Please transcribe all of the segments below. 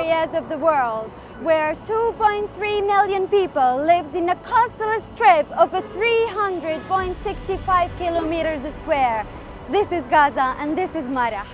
areas of the world, where 2.3 million people lives in a coastal strip of a 300.65 kilometers square. This is Gaza and this is Marah.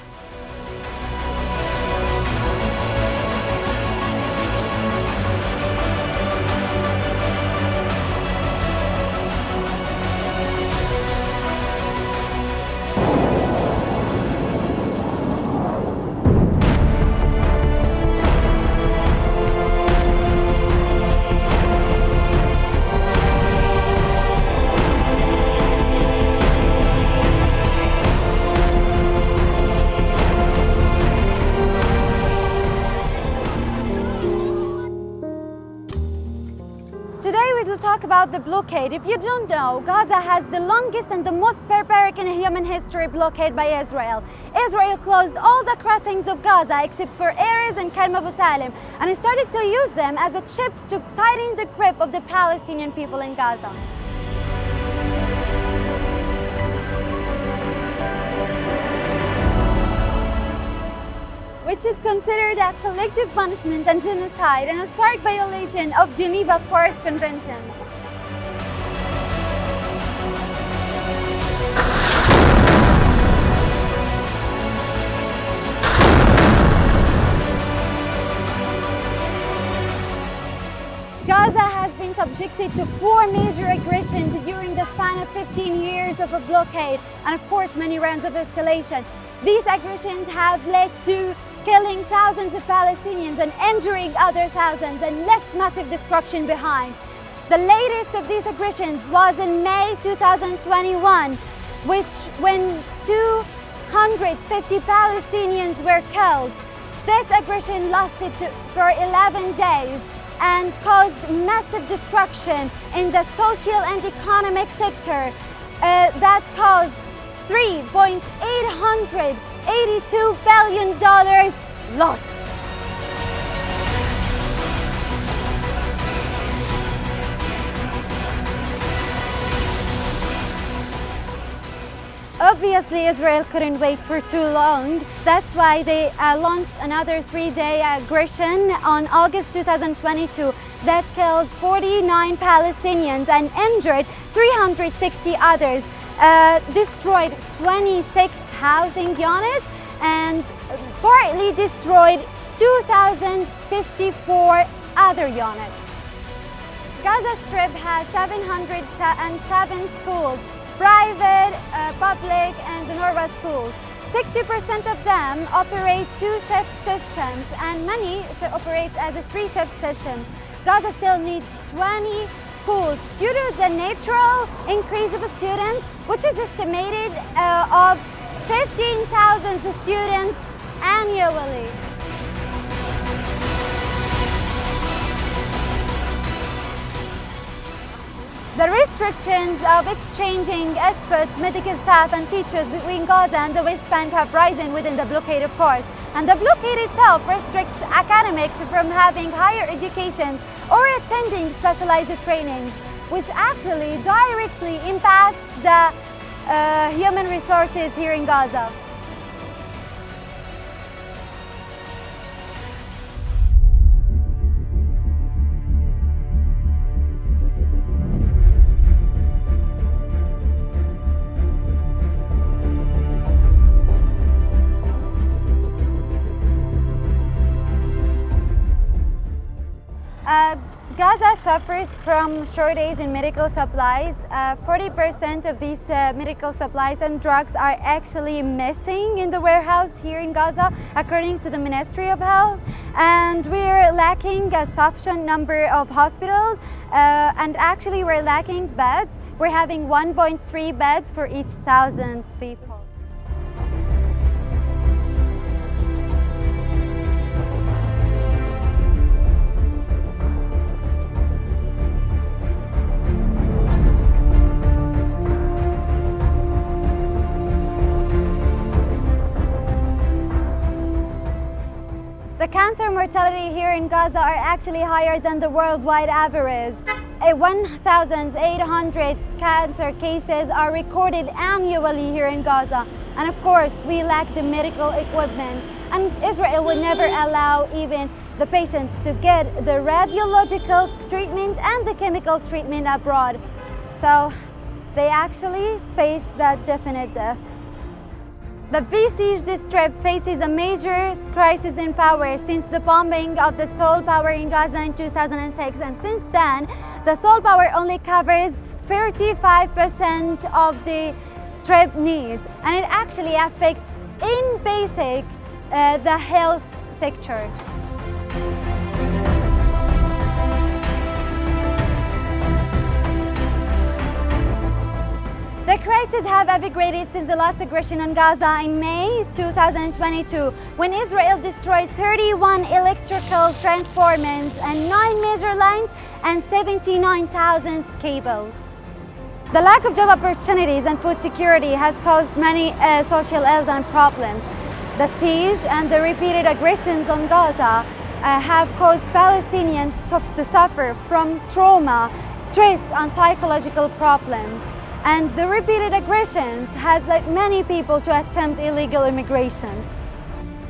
Today we will talk about the blockade. If you don't know, Gaza has the longest and the most barbaric in human history blockade by Israel. Israel closed all the crossings of Gaza except for Erez and Karem Abu Salim, and started to use them as a chip to tighten the grip of the Palestinian people in Gaza. Which is considered as collective punishment and genocide and a stark violation of Geneva Court Convention. Gaza has been subjected to 4 major aggressions during the span of 15 years of a blockade, and of course many rounds of escalation. These aggressions have led to killing thousands of Palestinians and injuring other thousands, and left massive destruction behind. The latest of these aggressions was in May 2021, when 250 Palestinians were killed. This aggression lasted for 11 days and caused massive destruction in the social and economic sector that caused $3.882 billion lost. Obviously, Israel couldn't wait for too long. That's why they launched another 3-day aggression on August 2022 that killed 49 Palestinians and injured 360 others, destroyed 26 housing units, and partly destroyed 2,054 other units. Gaza Strip has 707 schools, private, public, and Norva schools. 60% of them operate 2-shift systems, and many operate as a 3-shift system. Gaza still needs 20 schools due to the natural increase of students, which is estimated of 15,000 students annually. The restrictions of exchanging experts, medical staff and teachers between Gaza and the West Bank have risen within the blockade, of course. And the blockade itself restricts academics from having higher education or attending specialized trainings, which actually directly impacts the human resources here in Gaza. Gaza suffers from shortage in medical supplies. 40% of these medical supplies and drugs are actually missing in the warehouse here in Gaza, according to the Ministry of Health. And we're lacking a sufficient number of hospitals, and actually we're lacking beds. We're having 1.3 beds for each 1,000 people. The cancer mortality here in Gaza are actually higher than the worldwide average. 1,800 cancer cases are recorded annually here in Gaza. And of course, we lack the medical equipment. and Israel would never allow even the patients to get the radiological treatment and the chemical treatment abroad. So they actually face that definite death. The besieged Strip faces a major crisis in power since the bombing of the Soul Power in Gaza in 2006, and since then the Soul Power only covers 35% of the Strip needs, and it actually affects in basic the health sector. The crisis have aggravated since the last aggression on Gaza in May 2022, when Israel destroyed 31 electrical transformers and 9 major lines and 79,000 cables. The lack of job opportunities and food security has caused many social ills and problems. The siege and the repeated aggressions on Gaza have caused Palestinians to suffer from trauma, stress, and psychological problems. And the repeated aggressions has led many people to attempt illegal immigrations.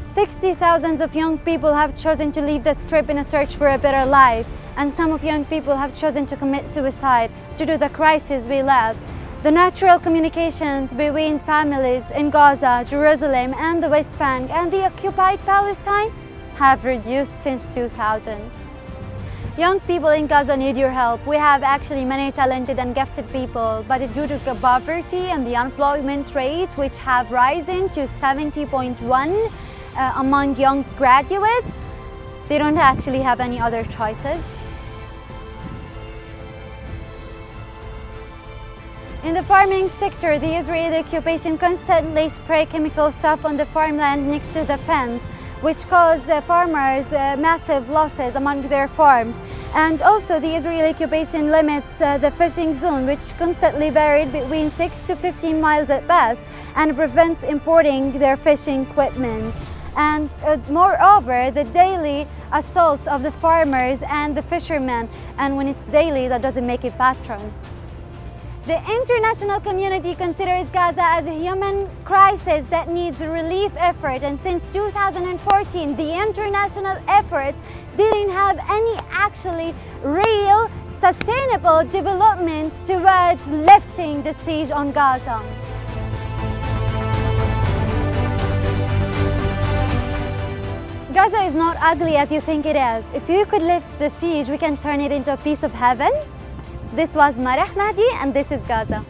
60,000 of young people have chosen to leave the Strip in a search for a better life, and some of young people have chosen to commit suicide due to the crisis we live. The natural communications between families in Gaza, Jerusalem, and the West Bank and the occupied Palestine have reduced since 2000. Young people in Gaza need your help. We have actually many talented and gifted people, but due to poverty and the unemployment rate, which have risen to 70.1 among young graduates, they don't actually have any other choices. In the farming sector, the Israeli occupation constantly spray chemical stuff on the farmland next to the fence, which caused the farmers massive losses among their farms. And also the Israeli occupation limits the fishing zone, which constantly varied between 6 to 15 miles at best, and prevents importing their fishing equipment. And moreover, the daily assaults of the farmers and the fishermen, and when it's daily, that doesn't make it pattern. The international community considers Gaza as a human crisis that needs a relief effort, and since 2014 the international efforts didn't have any actually real sustainable development towards lifting the siege on Gaza. Gaza is not ugly as you think it is. If you could lift the siege, we can turn it into a piece of heaven. This was Marah Mahdi, and this is Gaza.